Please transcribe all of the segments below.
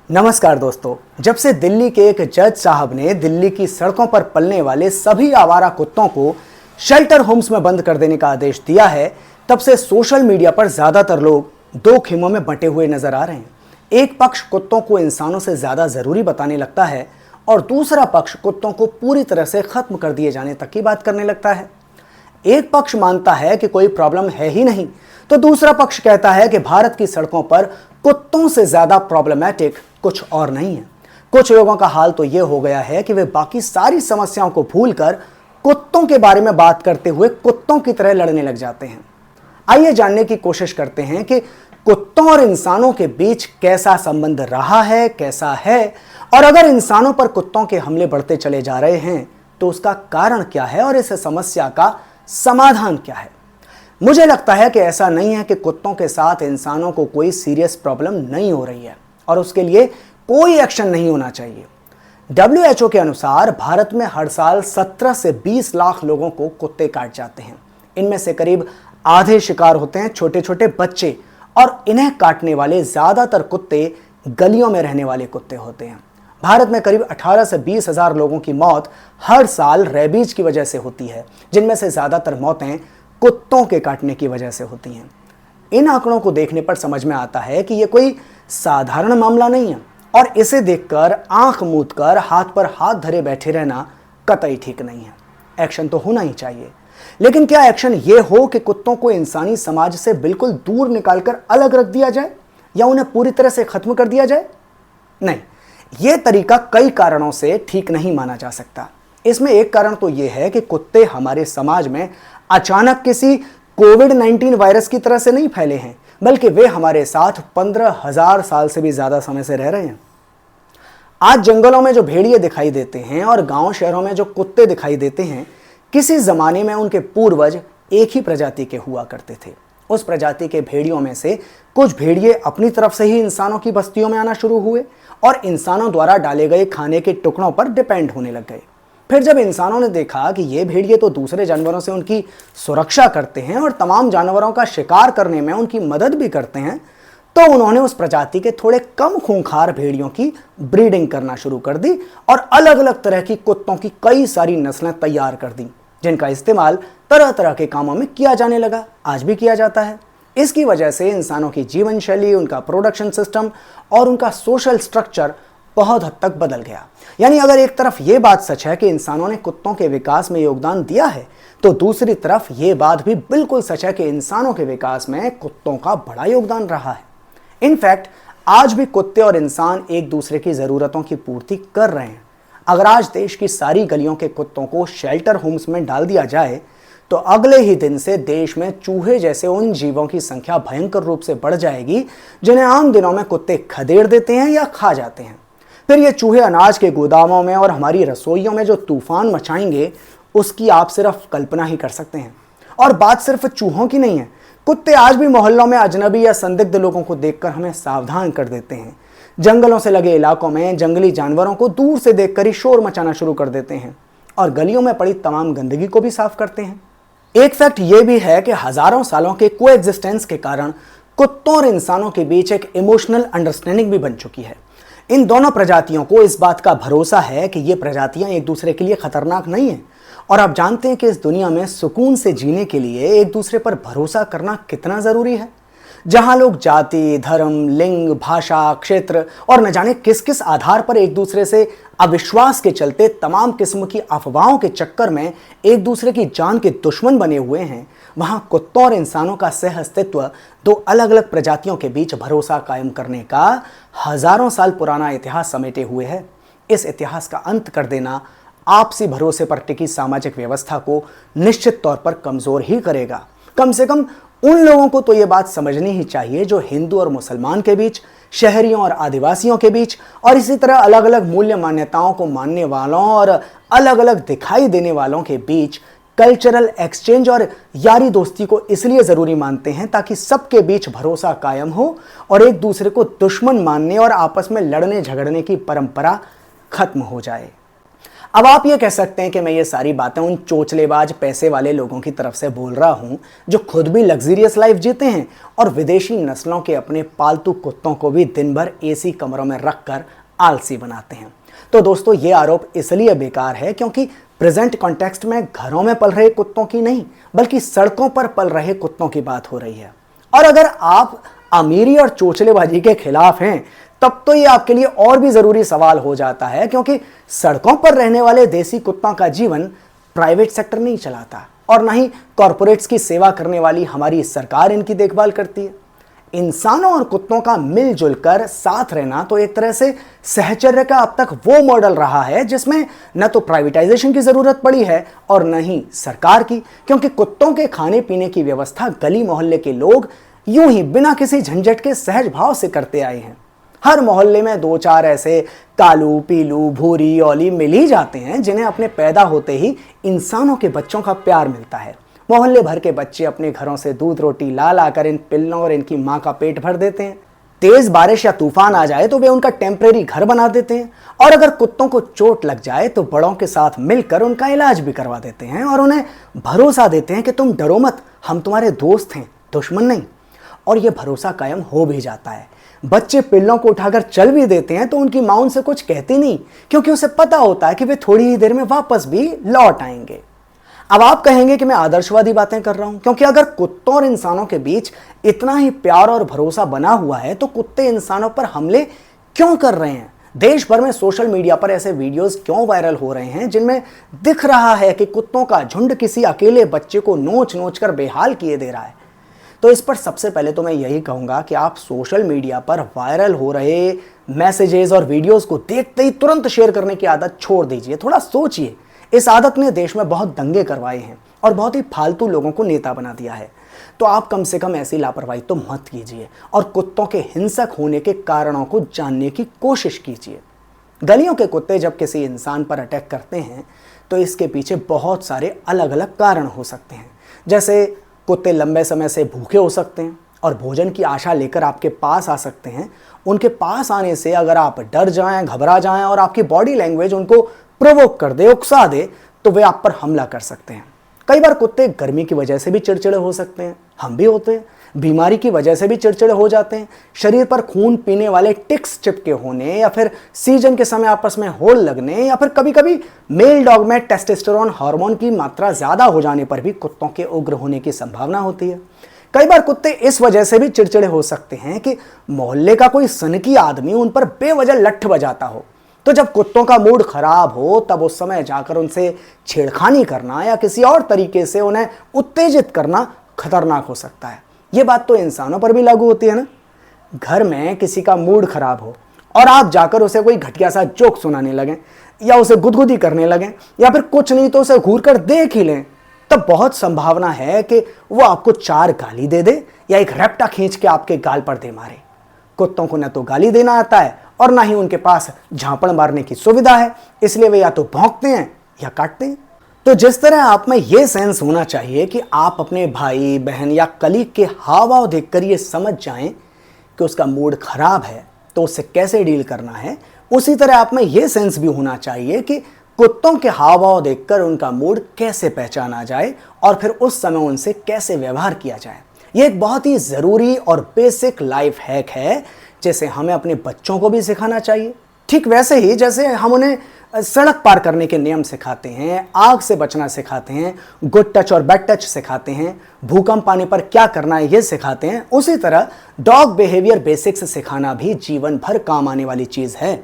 नमस्कार दोस्तों। जब से दिल्ली के एक जज साहब ने दिल्ली की सड़कों पर पलने वाले सभी आवारा कुत्तों को शेल्टर होम्स में बंद कर देने का आदेश दिया है, तब से सोशल मीडिया पर ज्यादातर लोग दो खेमों में बंटे हुए नजर आ रहे हैं। एक पक्ष कुत्तों को इंसानों से ज्यादा जरूरी बताने लगता है और दूसरा पक्ष कुत्तों को पूरी तरह से खत्म कर दिए जाने तक की बात करने लगता है। एक पक्ष मानता है कि कोई प्रॉब्लम है ही नहीं, तो दूसरा पक्ष कहता है कि भारत की सड़कों पर कुत्तों से ज्यादा प्रॉब्लमैटिक कुछ और नहीं है। कुछ लोगों का हाल तो यह हो गया है कि वे बाकी सारी समस्याओं को भूलकर कुत्तों के बारे में बात करते हुए कुत्तों की तरह लड़ने लग जाते हैं। आइए जानने की कोशिश करते हैं कि कुत्तों और इंसानों के बीच कैसा संबंध रहा है, कैसा है, और अगर इंसानों पर कुत्तों के हमले बढ़ते चले जा रहे हैं तो उसका कारण क्या है और इस समस्या का समाधान क्या है। मुझे लगता है कि ऐसा नहीं है कि कुत्तों के साथ इंसानों को कोई सीरियस प्रॉब्लम नहीं हो रही है और उसके लिए कोई एक्शन नहीं होना चाहिए। WHO के अनुसार भारत में हर साल 17 से 20 लाख लोगों को कुत्ते काट जाते हैं। इनमें से करीब आधे शिकार होते हैं छोटे छोटे बच्चे, और इन्हें काटने वाले ज्यादातर कुत्ते गलियों में रहने वाले कुत्ते होते हैं। भारत में करीब 18 से 20 हजार लोगों की मौत हर साल रेबीज की वजह से होती है, जिनमें से ज्यादातर मौतें कुत्तों के काटने की वजह से होती हैं। इन आंकड़ों को देखने पर समझ में आता है कि यह कोई साधारण मामला नहीं है और इसे देखकर आंख मूंद कर हाथ पर हाथ धरे बैठे रहना कतई ठीक नहीं है। एक्शन तो होना ही चाहिए, लेकिन क्या एक्शन यह हो कि कुत्तों को इंसानी समाज से बिल्कुल दूर निकालकर अलग रख दिया जाए या उन्हें पूरी तरह से खत्म कर दिया जाए? नहीं, यह तरीका कई कारणों से ठीक नहीं माना जा सकता। इसमें एक कारण तो यह है कि कुत्ते हमारे समाज में अचानक किसी कोविड-19 वायरस की तरह से नहीं फैले हैं, बल्कि वे हमारे साथ 15,000 साल से भी ज्यादा समय से रह रहे हैं। आज जंगलों में जो भेड़िए दिखाई देते हैं और गांव शहरों में जो कुत्ते दिखाई देते हैं, किसी जमाने में उनके पूर्वज एक ही प्रजाति के हुआ करते थे। उस प्रजाति के भेड़ियों में से कुछ भेड़िए अपनी तरफ से ही इंसानों की बस्तियों में आना शुरू हुए और इंसानों द्वारा डाले गए खाने के टुकड़ों पर डिपेंड होने लग गए। फिर जब इंसानों ने देखा कि ये भेड़िए तो दूसरे जानवरों से उनकी सुरक्षा करते हैं और तमाम जानवरों का शिकार करने में उनकी मदद भी करते हैं, तो उन्होंने उस प्रजाति के थोड़े कम खूंखार भेड़ियों की ब्रीडिंग करना शुरू कर दी और अलग अलग तरह की कुत्तों की कई सारी नस्लें तैयार कर दी, जिनका इस्तेमाल तरह तरह के कामों में किया जाने लगा। आज भी किया जाता है। इसकी वजह से इंसानों की जीवन शैली, उनका प्रोडक्शन सिस्टम और उनका सोशल स्ट्रक्चर बहुत हद तक बदल गया। यानी अगर एक तरफ यह बात सच है कि इंसानों ने कुत्तों के विकास में योगदान दिया है, तो दूसरी तरफ यह बात भी बिल्कुल सच है कि इंसानों के विकास में कुत्तों का बड़ा योगदान रहा है। इनफैक्ट आज भी कुत्ते और इंसान एक दूसरे की जरूरतों की पूर्ति कर रहे हैं। अगर आज देश की सारी गलियों के कुत्तों को शेल्टर होम्स में डाल दिया जाए, तो अगले ही दिन से देश में चूहे जैसे उन जीवों की संख्या भयंकर रूप से बढ़ जाएगी जिन्हें आम दिनों में कुत्ते खदेड़ देते हैं या खा जाते हैं। फिर ये चूहे अनाज के गोदामों में और हमारी रसोइयों में जो तूफान मचाएंगे, उसकी आप सिर्फ कल्पना ही कर सकते हैं। और बात सिर्फ चूहों की नहीं है, कुत्ते आज भी मोहल्लों में अजनबी या संदिग्ध लोगों को देखकर हमें सावधान कर देते हैं। जंगलों से लगे इलाकों में जंगली जानवरों को दूर से देखकर ही शोर मचाना शुरू कर देते हैं और गलियों में पड़ी तमाम गंदगी को भी साफ करते हैं। एक फैक्ट यह भी है कि हजारों सालों के कोएग्जिस्टेंस के कारण कुत्तों और इंसानों के बीच एक इमोशनल अंडरस्टैंडिंग भी बन चुकी है। इन दोनों प्रजातियों को इस बात का भरोसा है कि ये प्रजातियां एक दूसरे के लिए खतरनाक नहीं है, और आप जानते हैं कि इस दुनिया में सुकून से जीने के लिए एक दूसरे पर भरोसा करना कितना जरूरी है। जहां लोग जाति, धर्म, लिंग, भाषा, क्षेत्र और न जाने किस किस आधार पर एक दूसरे से अविश्वास के चलते तमाम किस्म की अफवाहों के चक्कर में एक दूसरे की जान के दुश्मन बने हुए हैं, वहां कुत्तों और इंसानों का सह अस्तित्व दो अलग अलग प्रजातियों के बीच भरोसा कायम करने का हजारों साल पुराना इतिहास समेटे हुए है। इस इतिहास का अंत कर देना आपसी भरोसे पर टिकी सामाजिक व्यवस्था को निश्चित तौर पर कमजोर ही करेगा। कम से कम उन लोगों को तो यह बात समझनी ही चाहिए जो हिंदू और मुसलमान के बीच, शहरियों और आदिवासियों के बीच, और इसी तरह अलग अलग मूल्य मान्यताओं को मानने वालों और अलग अलग दिखाई देने वालों के बीच कल्चरल एक्सचेंज और यारी दोस्ती को इसलिए जरूरी मानते हैं ताकि सबके बीच भरोसा कायम हो और एक दूसरे को दुश्मन मानने और आपस में लड़ने झगड़ने की परंपरा खत्म हो जाए। अब आप ये कह सकते हैं कि मैं ये सारी बातें उन चोचलेबाज पैसे वाले लोगों की तरफ से बोल रहा हूं जो खुद भी लग्जरियस लाइफ जीते हैं और विदेशी नस्लों के अपने पालतू कुत्तों को भी दिन भर एसी कमरों में रखकर आलसी बनाते हैं। तो दोस्तों, ये आरोप इसलिए बेकार है क्योंकि प्रेजेंट कॉन्टेक्स्ट में घरों में पल रहे कुत्तों की नहीं बल्कि सड़कों पर पल रहे कुत्तों की बात हो रही है। और अगर आप अमीरी और चोचलेबाजी के खिलाफ हैं तब तो ये आपके लिए और भी जरूरी सवाल हो जाता है, क्योंकि सड़कों पर रहने वाले देसी कुत्तों का जीवन प्राइवेट सेक्टर नहीं चलाता और ना ही कॉरपोरेट्स की सेवा करने वाली हमारी सरकार इनकी देखभाल करती है। इंसानों और कुत्तों का मिलजुल कर साथ रहना तो एक तरह से सहचर्य का अब तक वो मॉडल रहा है जिसमें न तो प्राइवेटाइजेशन की जरूरत पड़ी है और न ही सरकार की, क्योंकि कुत्तों के खाने पीने की व्यवस्था गली मोहल्ले के लोग यूं ही बिना किसी झंझट के सहज भाव से करते आए हैं। हर मोहल्ले में 2-4 ऐसे कालू, पीलू, भूरी, औली मिल ही जाते हैं जिन्हें अपने पैदा होते ही इंसानों के बच्चों का प्यार मिलता है। मोहल्ले भर के बच्चे अपने घरों से दूध रोटी ला लाकर इन पिल्लों और इनकी मां का पेट भर देते हैं। तेज बारिश या तूफान आ जाए तो वे उनका टेम्परेरी घर बना देते हैं और अगर कुत्तों को चोट लग जाए तो बड़ों के साथ मिलकर उनका इलाज भी करवा देते हैं और उन्हें भरोसा देते हैं कि तुम डरो मत, हम तुम्हारे दोस्त हैं, दुश्मन नहीं। और यह भरोसा कायम हो भी जाता है। बच्चे पिल्लों को उठाकर चल भी देते हैं तो उनकी मां उनसे कुछ कहती नहीं, क्योंकि उसे पता होता है कि वे थोड़ी ही देर में वापस भी लौट आएंगे। अब आप कहेंगे कि मैं आदर्शवादी बातें कर रहा हूं, क्योंकि अगर कुत्तों और इंसानों के बीच इतना ही प्यार और भरोसा बना हुआ है तो कुत्ते इंसानों पर हमले क्यों कर रहे हैं? देश भर में सोशल मीडिया पर ऐसे वीडियोस क्यों वायरल हो रहे हैं जिनमें दिख रहा है कि कुत्तों का झुंड किसी अकेले बच्चे को नोच नोच कर बेहाल किए दे रहा है? तो इस पर सबसे पहले तो मैं यही कहूंगा कि आप सोशल मीडिया पर वायरल हो रहे मैसेजेस और वीडियोस को देखते ही तुरंत शेयर करने की आदत छोड़ दीजिए। थोड़ा सोचिए, इस आदत ने देश में बहुत दंगे करवाए हैं और बहुत ही फालतू लोगों को नेता बना दिया है। तो आप कम से कम ऐसी लापरवाही तो मत कीजिए और कुत्तों के हिंसक होने के कारणों को जानने की कोशिश कीजिए। गलियों के कुत्ते जब किसी इंसान पर अटैक करते हैं तो इसके पीछे बहुत सारे अलग अलग कारण हो सकते हैं। जैसे कुत्ते लंबे समय से भूखे हो सकते हैं और भोजन की आशा लेकर आपके पास आ सकते हैं। उनके पास आने से अगर आप डर जाएं, घबरा जाएं और आपकी बॉडी लैंग्वेज उनको प्रोवोक कर दे, उकसा दे, तो वे आप पर हमला कर सकते हैं। कई बार कुत्ते गर्मी की वजह से भी चिड़चिड़े हो सकते हैं, हम भी होते हैं। बीमारी की वजह से भी चिड़चिड़े हो जाते हैं। शरीर पर खून पीने वाले टिक्स चिपके होने या फिर सीजन के समय आपस में होल लगने या फिर कभी कभी मेल डॉग में टेस्टोस्टेरोन हार्मोन की मात्रा ज्यादा हो जाने पर भी कुत्तों के उग्र होने की संभावना होती है। कई बार कुत्ते इस वजह से भी चिड़चिड़े हो सकते हैं कि मोहल्ले का कोई सनकी आदमी उन पर बेवजह लठ बजाता हो। तो जब कुत्तों का मूड खराब हो तब उस समय जाकर उनसे छेड़खानी करना या किसी और तरीके से उन्हें उत्तेजित करना खतरनाक हो सकता है। ये बात तो इंसानों पर भी लागू होती है ना। घर में किसी का मूड खराब हो और आप जाकर उसे कोई घटिया सा जोक सुनाने लगें या उसे गुदगुदी करने लगें या फिर कुछ नहीं तो उसे घूर कर देख ही लें, तब बहुत संभावना है कि वो आपको 4 गाली दे दे या एक रैप्टा खींच के आपके गाल पर दे मारे। कुत्तों को न तो गाली देना आता है और ना ही उनके पास झापड़ मारने की सुविधा है, इसलिए वे या तो भौंकते हैं या काटते हैं। तो जिस तरह आप में यह सेंस होना चाहिए कि आप अपने भाई बहन या कलीग के हाव भाव देखकर ये समझ जाएं कि उसका मूड खराब है तो उससे कैसे डील करना है, उसी तरह आप में यह सेंस भी होना चाहिए कि कुत्तों के हाव भाव देखकर उनका मूड कैसे पहचाना जाए और फिर उस समय उनसे कैसे व्यवहार किया जाए। यह एक बहुत ही जरूरी और बेसिक लाइफ हैक है जैसे हमें अपने बच्चों को भी सिखाना चाहिए। ठीक वैसे ही जैसे हम उन्हें सड़क पार करने के नियम सिखाते हैं, आग से बचना सिखाते हैं, गुड टच और बैड टच सिखाते हैं, भूकंप आने पर क्या करना है ये सिखाते हैं, उसी तरह डॉग बिहेवियर बेसिक्स सिखाना भी जीवन भर काम आने वाली चीज है।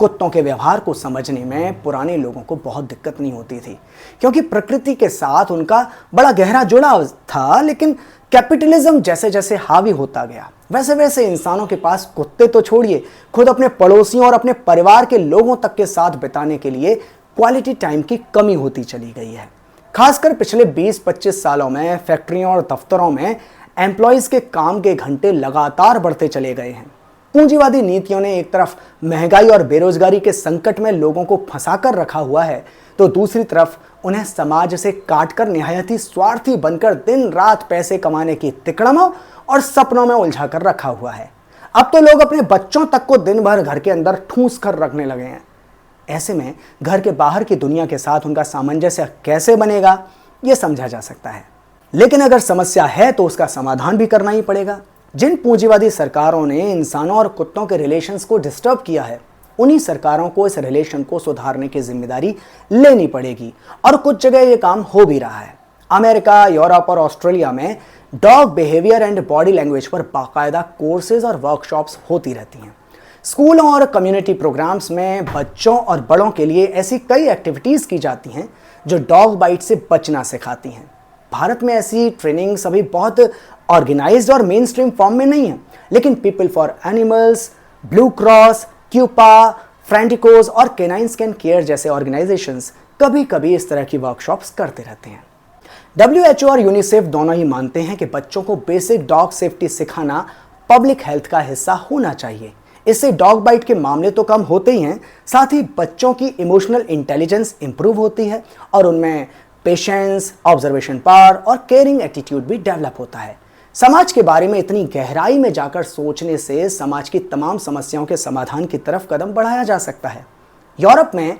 कुत्तों के व्यवहार को समझने में पुराने लोगों को बहुत दिक्कत नहीं होती थी, क्योंकि प्रकृति के साथ उनका बड़ा गहरा जुड़ाव था। लेकिन कैपिटलिज्म जैसे जैसे हावी होता गया वैसे वैसे इंसानों के पास कुत्ते तो छोड़िए, खुद अपने पड़ोसियों और अपने परिवार के लोगों तक के साथ बिताने के लिए क्वालिटी टाइम की कमी होती चली गई है। खासकर पिछले 20-25 सालों में फैक्ट्रियों और दफ्तरों में एम्प्लॉयज के काम के घंटे लगातार बढ़ते चले गए हैं। पूंजीवादी नीतियों ने एक तरफ महंगाई और बेरोजगारी के संकट में लोगों को फंसाकर रखा हुआ है, तो दूसरी तरफ उन्हें समाज से काटकर निहायत ही स्वार्थी बनकर दिन रात पैसे कमाने की तिकड़मों और सपनों में उलझा कर रखा हुआ है। अब तो लोग अपने बच्चों तक को दिन भर घर के अंदर ठूंस कर रखने लगे हैं। ऐसे में घर के बाहर की दुनिया के साथ उनका सामंजस्य कैसे बनेगा, यह समझा जा सकता है। लेकिन अगर समस्या है तो उसका समाधान भी करना ही पड़ेगा। जिन पूंजीवादी सरकारों ने इंसानों और कुत्तों के रिलेशंस को डिस्टर्ब किया है, उन्हीं सरकारों को इस रिलेशन को सुधारने की जिम्मेदारी लेनी पड़ेगी और कुछ जगह यह काम हो भी रहा है। अमेरिका, यूरोप और ऑस्ट्रेलिया में dog behaviour and body language पर बाकायदा कोर्सेज और वर्कशॉप्स होती रहती हैं। स्कूलों और कम्युनिटी प्रोग्राम्स में बच्चों और बड़ों के लिए ऐसी कई एक्टिविटीज की जाती हैं जो डॉग बाइट से बचना सिखाती हैं। भारत में ऐसी ट्रेनिंग्स अभी बहुत ऑर्गेनाइज्ड और मेन स्ट्रीम फॉर्म में नहीं है, लेकिन people for animals, blue cross, CUPA, Friendicoes और कैनाइन स्कैन केयर जैसे ऑर्गेनाइजेशंस कभी कभी इस तरह की वर्कशॉप्स करते रहते हैं। WHO और यूनिसेफ दोनों ही मानते हैं कि बच्चों को बेसिक डॉग सेफ्टी सिखाना पब्लिक हेल्थ का हिस्सा होना चाहिए। इससे डॉग बाइट के मामले तो कम होते ही हैं, साथ ही बच्चों की इमोशनल इंटेलिजेंस इंप्रूव होती है और उनमें पेशेंस, ऑब्जर्वेशन पावर और केयरिंग एटीट्यूड भी डेवलप होता है। समाज के बारे में इतनी गहराई में जाकर सोचने से समाज की तमाम समस्याओं के समाधान की तरफ कदम बढ़ाया जा सकता है। यूरोप में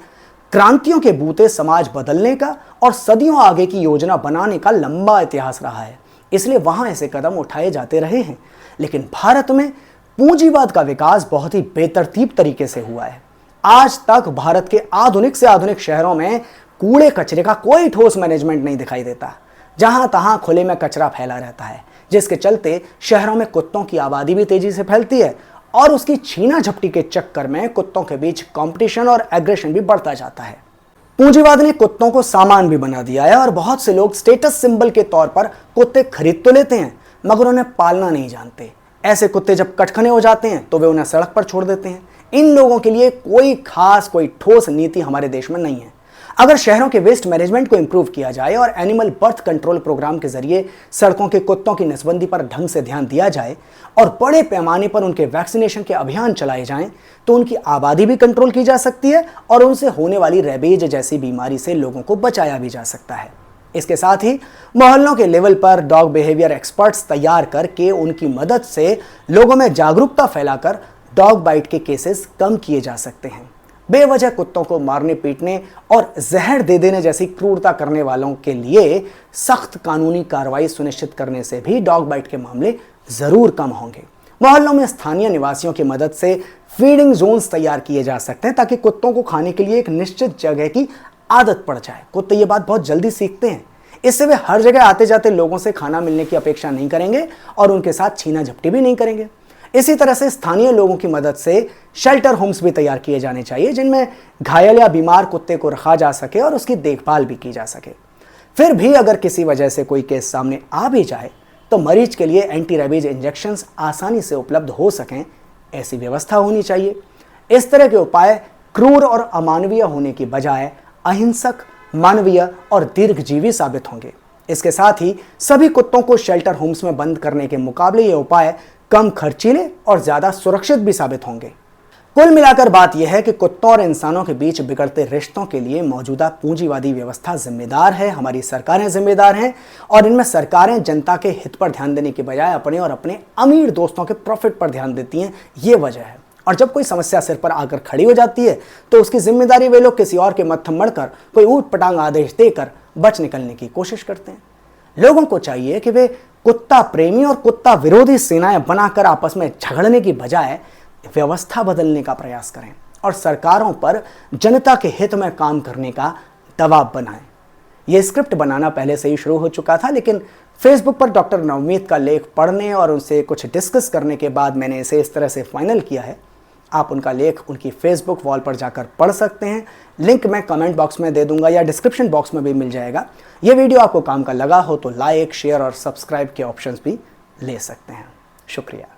क्रांतियों के बूते समाज बदलने का और सदियों आगे की योजना बनाने का लंबा इतिहास रहा है, इसलिए वहां ऐसे कदम उठाए जाते रहे हैं। लेकिन भारत में पूंजीवाद का विकास बहुत ही बेतरतीब तरीके से हुआ है। आज तक भारत के आधुनिक से आधुनिक शहरों में कूड़े कचरे का कोई ठोस मैनेजमेंट नहीं दिखाई देता। जहां तहां खुले में कचरा फैला रहता है, जिसके चलते शहरों में कुत्तों की आबादी भी तेजी से फैलती है और उसकी छीना झपटी के चक्कर में कुत्तों के बीच कंपटीशन और एग्रेशन भी बढ़ता जाता है। पूंजीवाद ने कुत्तों को सामान भी बना दिया है और बहुत से लोग स्टेटस सिंबल के तौर पर कुत्ते खरीद तो लेते हैं, मगर उन्हें पालना नहीं जानते। ऐसे कुत्ते जब कटखने हो जाते हैं तो वे उन्हें सड़क पर छोड़ देते हैं। इन लोगों के लिए कोई ठोस नीति हमारे देश में नहीं है। अगर शहरों के वेस्ट मैनेजमेंट को इंप्रूव किया जाए और एनिमल बर्थ कंट्रोल प्रोग्राम के जरिए सड़कों के कुत्तों की नसबंदी पर ढंग से ध्यान दिया जाए और बड़े पैमाने पर उनके वैक्सीनेशन के अभियान चलाए जाएं, तो उनकी आबादी भी कंट्रोल की जा सकती है और उनसे होने वाली रेबीज जैसी बीमारी से लोगों को बचाया भी जा सकता है। इसके साथ ही मोहल्लों के लेवल पर डॉग बिहेवियर एक्सपर्ट्स तैयार करके उनकी मदद से लोगों में जागरूकता फैलाकर डॉग बाइट के केसेस कम किए जा सकते हैं। बेवजह कुत्तों को मारने, पीटने और जहर दे देने जैसी क्रूरता करने वालों के लिए सख्त कानूनी कार्रवाई सुनिश्चित करने से भी डॉग बाइट के मामले जरूर कम होंगे। मोहल्लों में स्थानीय निवासियों की मदद से फीडिंग जोन्स तैयार किए जा सकते हैं ताकि कुत्तों को खाने के लिए एक निश्चित जगह की आदत पड़ जाए। कुत्ते ये बात बहुत जल्दी सीखते हैं। इससे वे हर जगह आते जाते लोगों से खाना मिलने की अपेक्षा नहीं करेंगे और उनके साथ छीना झपटी भी नहीं करेंगे। इसी तरह से स्थानीय लोगों की मदद से शेल्टर होम्स भी तैयार किए जाने चाहिए, जिनमें घायल या बीमार कुत्ते को रखा जा सके और उसकी देखभाल भी की जा सके। फिर भी अगर किसी वजह से कोई केस सामने आ भी जाए तो मरीज के लिए एंटी रेबीज इंजेक्शंस आसानी से उपलब्ध हो सकें, ऐसी व्यवस्था होनी चाहिए। इस तरह के उपाय क्रूर और अमानवीय होने की बजाय अहिंसक, मानवीय और दीर्घजीवी साबित होंगे। इसके साथ ही सभी कुत्तों को शेल्टर होम्स में बंद करने के मुकाबले ये उपाय कम खर्चीले और ज्यादा सुरक्षित भी साबित होंगे। कुल मिलाकर बात यह है कि कुत्तों और इंसानों के बीच बिगड़ते रिश्तों के लिए मौजूदा पूंजीवादी व्यवस्था जिम्मेदार है, हमारी सरकारें जिम्मेदार हैं और इनमें सरकारें जनता के हित पर ध्यान देने की बजाय अपने और अपने अमीर दोस्तों के प्रॉफिट पर ध्यान देती हैं। ये वजह है। और जब कोई समस्या सिर पर आकर खड़ी हो जाती है तो उसकी जिम्मेदारी वे लोग किसी और के मत्थम मढ़कर कोई ऊट पटांग आदेश देकर बच निकलने की कोशिश करते हैं। लोगों को चाहिए कि वे कुत्ता प्रेमी और कुत्ता विरोधी सेनाएं बनाकर आपस में झगड़ने की बजाय व्यवस्था बदलने का प्रयास करें और सरकारों पर जनता के हित में काम करने का दबाव बनाएं। यह स्क्रिप्ट बनाना पहले से ही शुरू हो चुका था, लेकिन फेसबुक पर डॉक्टर नवमीत का लेख पढ़ने और उनसे कुछ डिस्कस करने के बाद मैंने इसे इस तरह से फाइनल किया है। आप उनका लेख उनकी फेसबुक वॉल पर जाकर पढ़ सकते हैं। लिंक मैं कमेंट बॉक्स में दे दूंगा या डिस्क्रिप्शन बॉक्स में भी मिल जाएगा। यह वीडियो आपको काम का लगा हो तो लाइक, शेयर और सब्सक्राइब के ऑप्शंस भी ले सकते हैं। शुक्रिया।